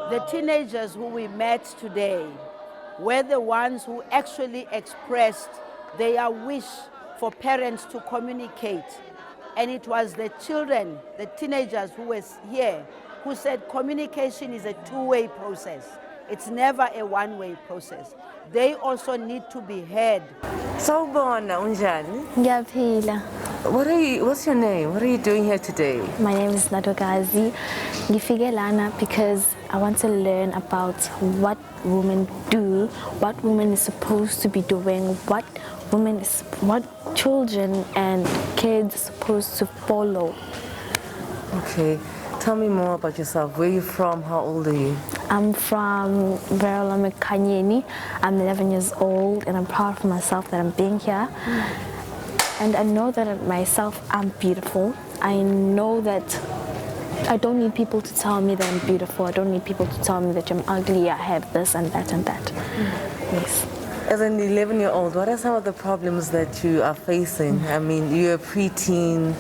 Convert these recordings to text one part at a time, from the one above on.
The teenagers who we met today were the ones who actually expressed their wish for parents to communicate. And it was the children, the teenagers who were here, who said communication is a two-way process. It's never a one-way process. They also need to be heard. Sawubona, unjani? Ngiyaphila. What's your name? What are you doing here today? My name is Nadogazi. Ngifike lana because I want to learn about what women do, what women is supposed to be doing, what children and kids are supposed to follow. Okay, tell me more about yourself. Where are you from? How old are you? I'm from Verolame Kanyeni. I'm 11 years old and I'm proud of myself that I'm being here. And I know that myself, I'm beautiful. I know that I don't need people to tell me that I'm beautiful. I don't need people to tell me that I'm ugly. I have this and that and that. Yes. As an 11-year-old, what are some of the problems that you are facing? I mean, you're a preteen.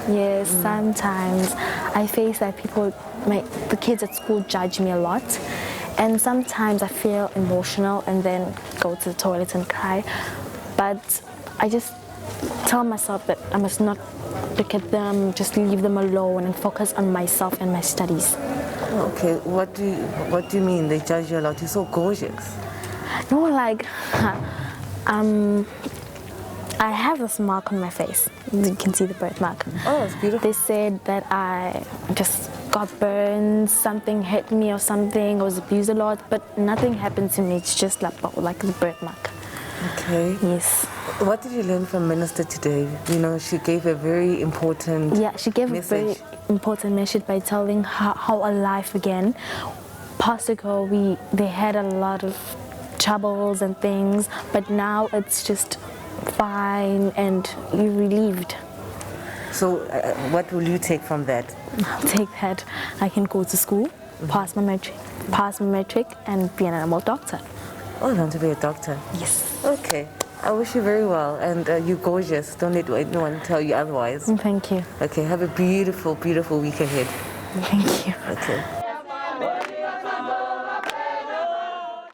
Yes, sometimes I face that the kids at school judge me a lot. And sometimes I feel emotional and then go to the toilet and cry. But I just tell myself that I must not look at them, just leave them alone and focus on myself and my studies. Okay, what do you mean they judge you a lot? You're so gorgeous. No, like, I have this mark on my face. You can see the birthmark. Oh, it's beautiful. They said that I just got burned, something hit me or something, I was abused a lot, but nothing happened to me. It's just like the birthmark. Okay. Yes. What did you learn from Minister today? You know, she gave a very important message. Yeah, she gave a very important message by telling how our life began. Past ago, they had a lot of troubles and things, but now it's just fine and you're relieved. So what will you take from that? I'll take that. I can go to school, pass my metric and be an animal doctor. Oh, you want to be a doctor? Yes. Okay. I wish you very well, and you're gorgeous. Don't let anyone tell you otherwise. Thank you. Okay, have a beautiful, beautiful week ahead. Thank you. Okay.